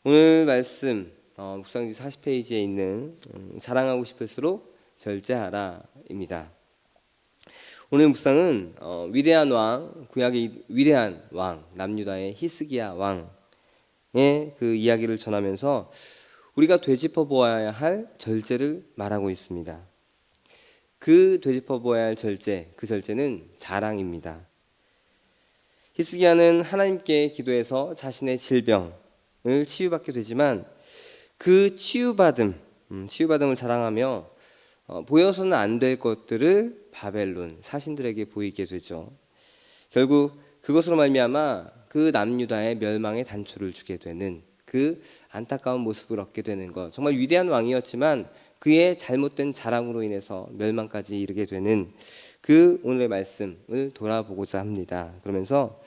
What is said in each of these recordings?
오늘 말씀 묵상지 40페이지에 있는 자랑하고 싶을수록 절제하라입니다. 오늘 묵상은 위대한 왕, 구약의 위대한 왕 남유다의 히스기야 왕의 그 이야기를 전하면서 우리가 되짚어 보아야 할 절제를 말하고 있습니다. 그 되짚어 보아야 할 절제, 그 절제는 자랑입니다. 히스기야는 하나님께 기도해서 자신의 질병을 치유받게 되지만 그 치유받음을 자랑하며 보여서는 안 될 것들을 바벨론 사신들에게 보이게 되죠. 결국 그것으로 말미암아 그 남유다의 멸망의 단초를 주게 되는 그 안타까운 모습을 얻게 되는 것. 정말 위대한 왕이었지만 그의 잘못된 자랑으로 인해서 멸망까지 이르게 되는 그 오늘의 말씀을 돌아보고자 합니다. 그러면서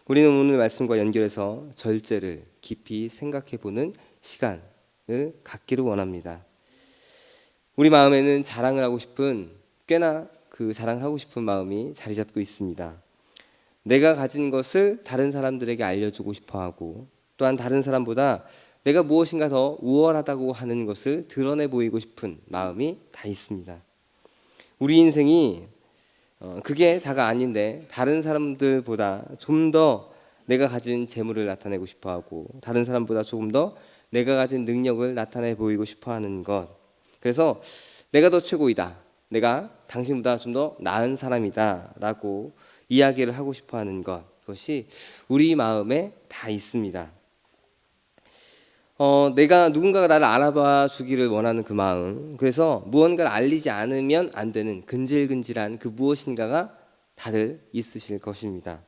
우리는 오늘 말씀과 연결해서 절제를 깊이 생각해보는 시간을 갖기를 원합니다. 우리 마음에는 자랑을 하고 싶은, 꽤나 그 자랑을 하고 싶은 마음이 자리 잡고 있습니다. 내가 가진 것을 다른 사람들에게 알려주고 싶어하고, 또한 다른 사람보다 내가 무엇인가 더 우월하다고 하는 것을 드러내 보이고 싶은 마음이 다 있습니다. 우리 인생이 그게 다가 아닌데 다른 사람들보다 좀 더 내가 가진 재물을 나타내고 싶어하고, 다른 사람보다 조금 더 내가 가진 능력을 나타내 보이고 싶어하는 것. 그래서 내가 더 최고이다, 내가 당신보다 좀 더 나은 사람이다 라고 이야기를 하고 싶어하는 것, 그것이 우리 마음에 다 있습니다. 내가 누군가가 나를 알아봐 주기를 원하는 그 마음, 그래서 무언가를 알리지 않으면 안 되는 근질근질한 그 무엇인가가 다들 있으실 것입니다.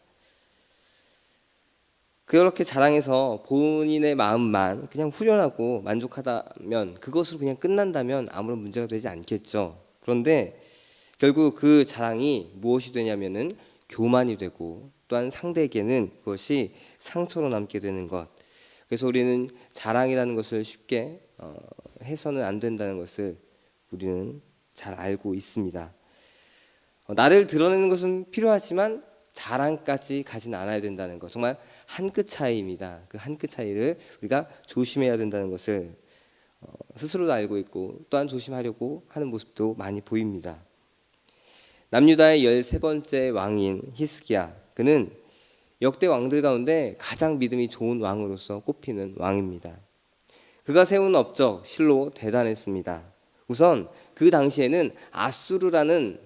그렇게 자랑해서 본인의 마음만 그냥 후련하고 만족하다면, 그것으로 그냥 끝난다면 아무런 문제가 되지 않겠죠. 그런데 결국 그 자랑이 무엇이 되냐면은 교만이 되고, 또한 상대에게는 그것이 상처로 남게 되는 것. 그래서 우리는 자랑이라는 것을 쉽게 해서는 안 된다는 것을 우리는 잘 알고 있습니다. 나를 드러내는 것은 필요하지만 자랑까지 가진 않아야 된다는 것, 정말 한 끗 차이입니다. 그 한 끗 차이를 우리가 조심해야 된다는 것을 스스로도 알고 있고, 또한 조심하려고 하는 모습도 많이 보입니다. 남유다의 13번째 왕인 히스기야, 그는 역대 왕들 가운데 가장 믿음이 좋은 왕으로서 꼽히는 왕입니다. 그가 세운 업적 실로 대단했습니다. 우선 그 당시에는 아수르라는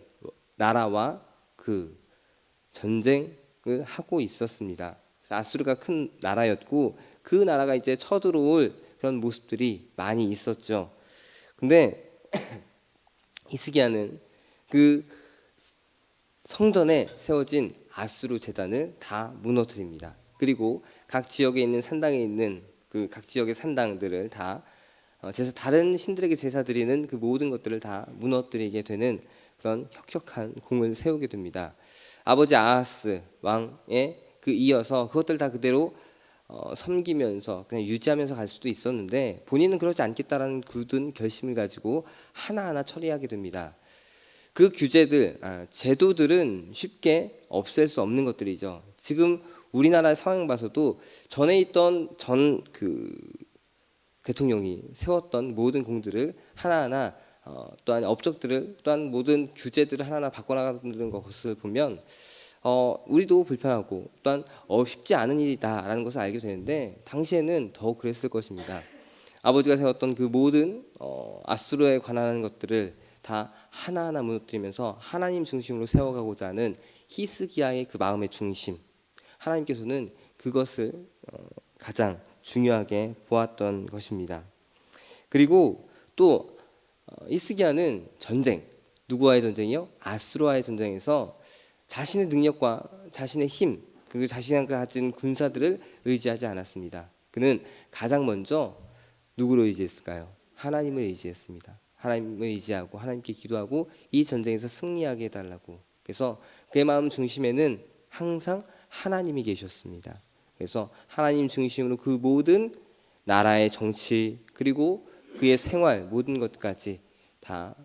나라와 그 전쟁을 하고 있었습니다. 아수르가 큰 나라였고, 그 나라가 이제 쳐들어올 그런 모습들이 많이 있었죠. 근데 히스기야는 그 성전에 세워진 아수르 제단을 다 무너뜨립니다. 그리고 각 지역에 있는 산당에 있는 그 각 지역의 산당들을 다 다른 신들에게 제사 드리는 그 모든 것들을 다 무너뜨리게 되는 그런 혁혁한 공을 세우게 됩니다. 아버지 아하스 왕에 그 이어서 그것들 다 그대로 섬기면서 그냥 유지하면서 갈 수도 있었는데, 본인은 그러지 않겠다라는 굳은 결심을 가지고 하나하나 처리하게 됩니다. 그 규제들, 제도들은 쉽게 없앨 수 없는 것들이죠. 지금 우리나라 상황 봐서도 전에 있던 그 대통령이 세웠던 모든 공들을 하나하나 또한 업적들을, 또한 모든 규제들을 하나하나 바꿔나가는 것을 보면 우리도 불편하고, 또한 쉽지 않은 일이다라는 것을 알게 되는데, 당시에는 더 그랬을 것입니다. 아버지가 세웠던 그 모든 아수르에 관한 것들을 다 하나하나 무너뜨리면서 하나님 중심으로 세워가고자 하는 히스기야의 그 마음의 중심, 하나님께서는 그것을 가장 중요하게 보았던 것입니다. 그리고 또 히스기야는 전쟁, 누구와의 전쟁이요? 아수르와의 전쟁에서 자신의 능력과 자신의 힘, 그리고 자신이 가진 군사들을 의지하지 않았습니다. 그는 가장 먼저 누구를 의지했을까요? 하나님을 의지했습니다. 하나님을 의지하고 하나님께 기도하고 이 전쟁에서 승리하게 해달라고. 그래서 그의 마음 중심에는 항상 하나님이 계셨습니다. 그래서 하나님 중심으로 그 모든 나라의 정치, 그리고 그의 생활, 모든 것까지 다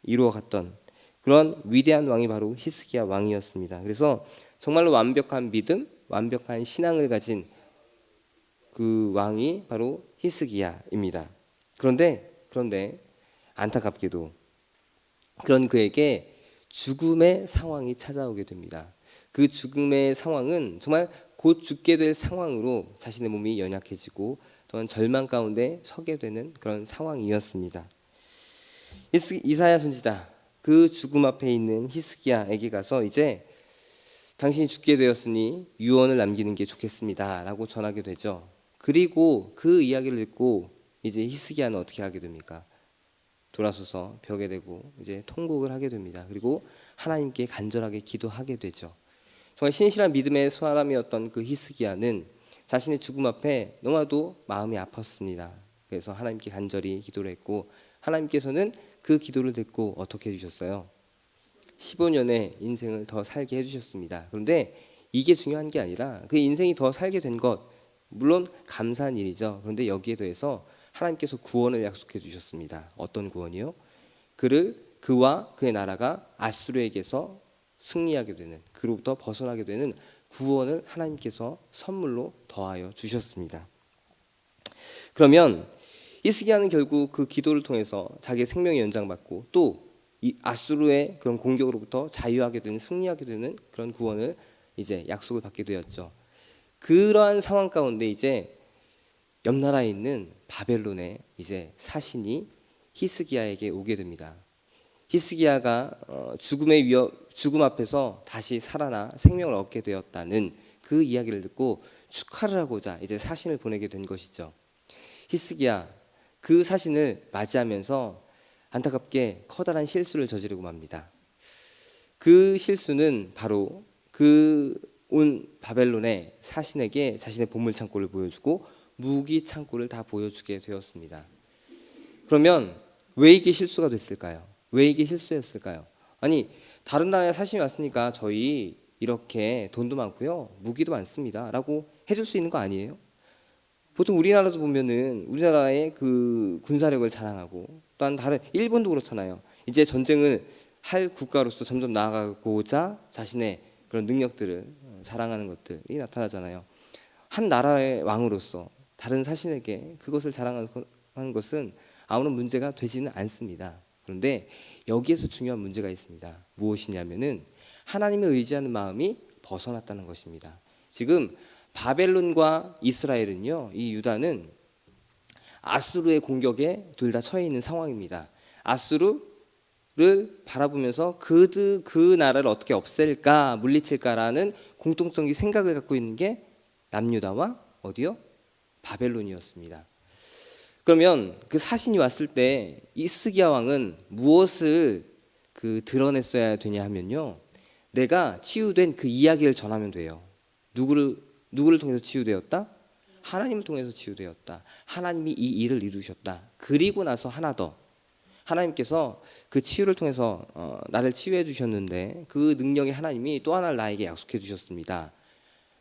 이루어갔던 그런 위대한 왕이 바로 히스기야 왕이었습니다. 그래서 정말로 완벽한 믿음, 완벽한 신앙을 가진 그 왕이 바로 히스기야입니다. 그런데 안타깝게도 그런 그에게 죽음의 상황이 찾아오게 됩니다. 그 죽음의 상황은 정말 곧 죽게 될 상황으로 자신의 몸이 연약해지고 또한 절망 가운데 서게 되는 그런 상황이었습니다. 이사야 선지자 그 죽음 앞에 있는 히스기야에게 가서 이제 당신이 죽게 되었으니 유언을 남기는 게 좋겠습니다라고 전하게 되죠. 그리고 그 이야기를 듣고 이제 히스기야는 어떻게 하게 됩니까? 돌아서서 벽에 대고 이제 통곡을 하게 됩니다. 그리고 하나님께 간절하게 기도하게 되죠. 정말 신실한 믿음의 사람이었던 그 히스기야는 자신의 죽음 앞에 너무나도 마음이 아팠습니다. 그래서 하나님께 간절히 기도를 했고 하나님께서는 그 기도를 듣고 어떻게 해주셨어요? 15년의 인생을 더 살게 해주셨습니다. 그런데 이게 중요한 게 아니라 그 인생이 더 살게 된 것 물론 감사한 일이죠. 그런데 여기에 대해서 하나님께서 구원을 약속해 주셨습니다. 어떤 구원이요? 그와 그의 나라가 아수르에게서 승리하게 되는, 그로부터 벗어나게 되는 구원을 하나님께서 선물로 더하여 주셨습니다. 그러면 히스기야는 결국 그 기도를 통해서 자기의 생명이 연장받고 또 이 아수르의 그런 공격으로부터 자유하게 되는, 승리하게 되는 그런 구원을 이제 약속을 받게 되었죠. 그러한 상황 가운데 이제 옆 나라에 있는 바벨론의 이제 사신이 히스기야에게 오게 됩니다. 히스기야가 죽음 앞에서 다시 살아나 생명을 얻게 되었다는 그 이야기를 듣고 축하를 하고자 이제 사신을 보내게 된 것이죠. 히스기야 그 사신을 맞이하면서 안타깝게 커다란 실수를 저지르고 맙니다. 그 실수는 바로 그 온 바벨론의 사신에게 자신의 보물 창고를 보여주고 무기 창고를 다 보여주게 되었습니다. 그러면 왜 이게 실수가 됐을까요? 왜 이게 실수였을까요? 아니 다른 나라에 사신이 왔으니까 저희 이렇게 돈도 많고요 무기도 많습니다 라고 해줄 수 있는 거 아니에요? 보통 우리나라도 보면은 우리나라의 그 군사력을 자랑하고 또한 다른 일본도 그렇잖아요. 이제 전쟁을 할 국가로서 점점 나아가고자 자신의 그런 능력들을 자랑하는 것들이 나타나잖아요. 한 나라의 왕으로서 다른 사신에게 그것을 자랑하는 것은 아무런 문제가 되지는 않습니다. 그런데 여기에서 중요한 문제가 있습니다. 무엇이냐면은 하나님을 의지하는 마음이 벗어났다는 것입니다. 지금 바벨론과 이스라엘은요, 이 유다는 아수르의 공격에 둘 다 처해 있는 상황입니다. 아수르를 바라보면서 그 나라를 어떻게 없앨까, 물리칠까라는 공통적인 생각을 갖고 있는 게 남유다와 어디요? 바벨론이었습니다. 그러면 그 사신이 왔을 때 히스기야 왕은 무엇을 드러냈어야 되냐 하면요, 내가 치유된 그 이야기를 전하면 돼요. 누구를 통해서 치유되었다? 하나님을 통해서 치유되었다. 하나님이 이 일을 이루셨다. 그리고 나서 하나 더, 하나님께서 그 치유를 통해서 나를 치유해 주셨는데 그 능력의 하나님이 또 하나를 나에게 약속해 주셨습니다.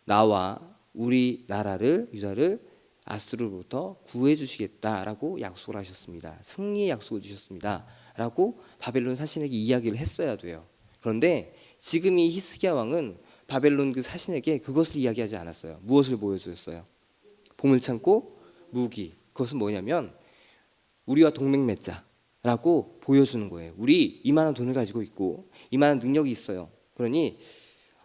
나와 우리 나라를, 유다를 아수르로부터 구해 주시겠다라고 약속을 하셨습니다. 승리의 약속을 주셨습니다 라고 바벨론 사신에게 이야기를 했어야 돼요. 그런데 지금 이 히스기야 왕은 바벨론 그 사신에게 그것을 이야기하지 않았어요. 무엇을 보여주었어요? 보물창고, 무기. 그것은 뭐냐면 우리와 동맹 맺자라고 보여주는 거예요. 우리 이만한 돈을 가지고 있고 이만한 능력이 있어요. 그러니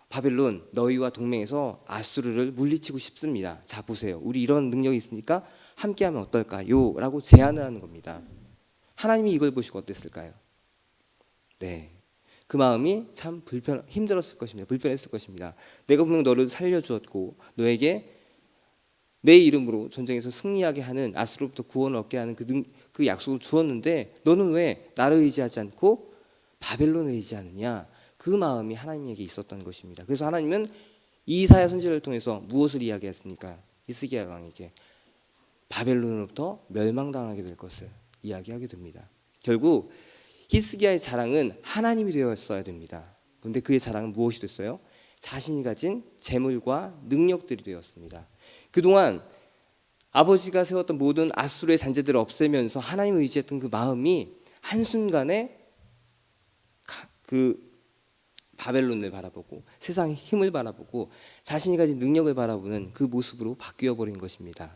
바벨론 너희와 동맹해서 아수르를 물리치고 싶습니다. 자 보세요. 우리 이런 능력이 있으니까 함께하면 어떨까요? 라고 제안을 하는 겁니다. 하나님이 이걸 보시고 어땠을까요? 네, 그 마음이 참 힘들었을 것입니다. 불편했을 것입니다. 내가 분명 너를 살려주었고 너에게 내 이름으로 전쟁에서 승리하게 하는, 아수르로부터 구원을 얻게 하는 그 약속을 주었는데 너는 왜 나를 의지하지 않고 바벨론을 의지하느냐? 그 마음이 하나님에게 있었던 것입니다. 그래서 하나님은 이사야 선지자를 통해서 무엇을 이야기했습니까? 히스기야 왕에게 바벨론으로부터 멸망당하게 될 것을 이야기하게 됩니다. 결국 히스기야의 자랑은 하나님이 되었어야 됩니다. 그런데 그의 자랑은 무엇이 됐어요? 자신이 가진 재물과 능력들이 되었습니다. 그동안 아버지가 세웠던 모든 아수르의 잔재들을 없애면서 하나님을 의지했던 그 마음이 한순간에 바벨론을 바라보고 세상의 힘을 바라보고 자신이 가진 능력을 바라보는 그 모습으로 바뀌어 버린 것입니다.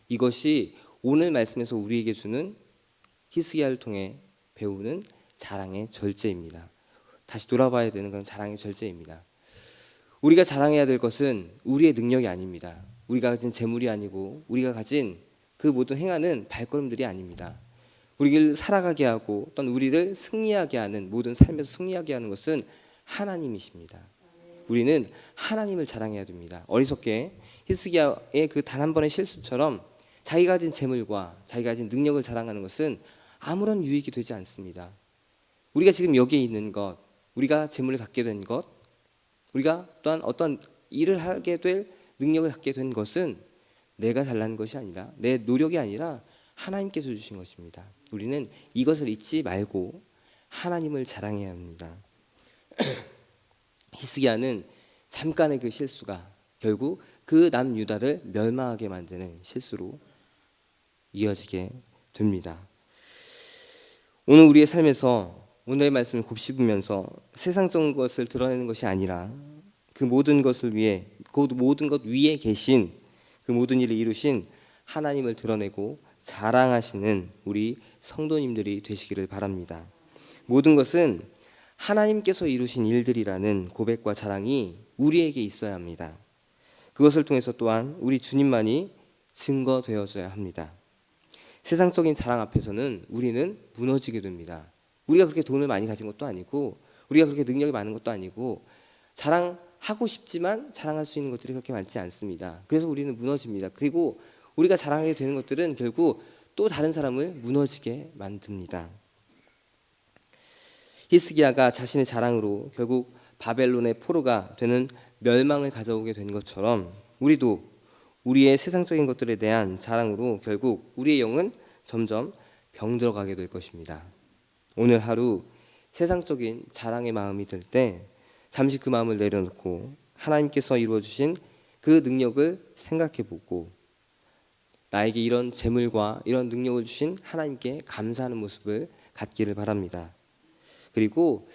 이것이 오늘 말씀에서 우리에게 주는 히스기야를 통해 배우는 자랑의 절제입니다. 다시 돌아봐야 되는 건 자랑의 절제입니다. 우리가 자랑해야 될 것은 우리의 능력이 아닙니다. 우리가 가진 재물이 아니고 우리가 가진 그 모든 행하는 발걸음들이 아닙니다. 우리를 살아가게 하고 또는 우리를 승리하게 하는 모든 삶에서 승리하게 하는 것은 하나님이십니다. 우리는 하나님을 자랑해야 됩니다. 어리석게 히스기야의 그 단 한 번의 실수처럼 자기가 가진 재물과 자기가 가진 능력을 자랑하는 것은 아무런 유익이 되지 않습니다. 우리가 지금 여기에 있는 것, 우리가 재물을 갖게 된 것, 우리가 또한 어떤 일을 하게 될 능력을 갖게 된 것은 내가 잘난 것이 아니라 내 노력이 아니라 하나님께서 주신 것입니다. 우리는 이것을 잊지 말고 하나님을 자랑해야 합니다. 히스기야는 잠깐의 그 실수가 결국 그 남유다를 멸망하게 만드는 실수로 이어지게 됩니다. 오늘 우리의 삶에서 오늘의 말씀을 곱씹으면서 세상적인 것을 드러내는 것이 아니라 그 모든 것을 위해 그 모든 것 위에 계신 그 모든 일을 이루신 하나님을 드러내고 자랑하시는 우리 성도님들이 되시기를 바랍니다. 모든 것은 하나님께서 이루신 일들이라는 고백과 자랑이 우리에게 있어야 합니다. 그것을 통해서 또한 우리 주님만이 증거되어져야 합니다. 세상적인 자랑 앞에서는 우리는 무너지게 됩니다. 우리가 그렇게 돈을 많이 가진 것도 아니고 우리가 그렇게 능력이 많은 것도 아니고 자랑하고 싶지만 자랑할 수 있는 것들이 그렇게 많지 않습니다. 그래서 우리는 무너집니다. 그리고 우리가 자랑하게 되는 것들은 결국 또 다른 사람을 무너지게 만듭니다. 히스기야가 자신의 자랑으로 결국 바벨론의 포로가 되는 멸망을 가져오게 된 것처럼 우리도 우리의 세상적인 것들에 대한 자랑으로 결국 우리의 영은 점점 병들어가게 될 것입니다. 오늘 하루 세상적인 자랑의 마음이 들 때 잠시 그 마음을 내려놓고 하나님께서 이루어주신 그 능력을 생각해보고 나에게 이런 재물과 이런 능력을 주신 하나님께 감사하는 모습을 갖기를 바랍니다. 그리고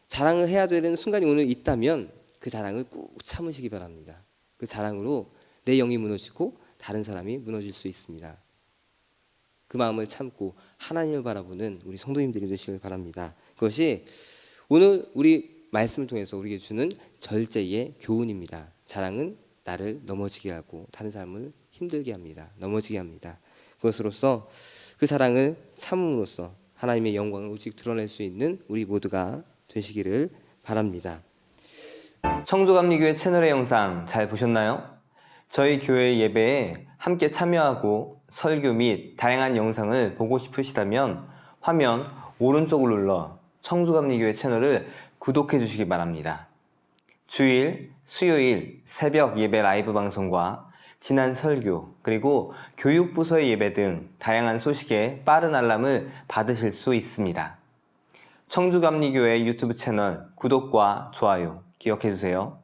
자랑을 해야 되는 순간이 오늘 있다면 그 자랑을 꾹 참으시기 바랍니다. 그 자랑으로 내 영이 무너지고 다른 사람이 무너질 수 있습니다. 그 마음을 참고 하나님을 바라보는 우리 성도님들이 되시길 바랍니다. 그것이 오늘 우리 말씀을 통해서 우리에게 주는 절제의 교훈입니다. 자랑은 나를 넘어지게 하고 다른 사람을 힘들게 합니다. 넘어지게 합니다. 그것으로서 그 자랑을 참음으로써 하나님의 영광을 오직 드러낼 수 있는 우리 모두가 되시기를 바랍니다. 청주감리교회 채널의 영상 잘 보셨나요? 저희 교회 예배에 함께 참여하고 설교 및 다양한 영상을 보고 싶으시다면 화면 오른쪽을 눌러 청주감리교회 채널을 구독해 주시기 바랍니다. 주일, 수요일 새벽 예배 라이브 방송과 지난 설교, 그리고 교육부서의 예배 등 다양한 소식에 빠른 알람을 받으실 수 있습니다. 청주감리교회 유튜브 채널 구독과 좋아요 기억해 주세요.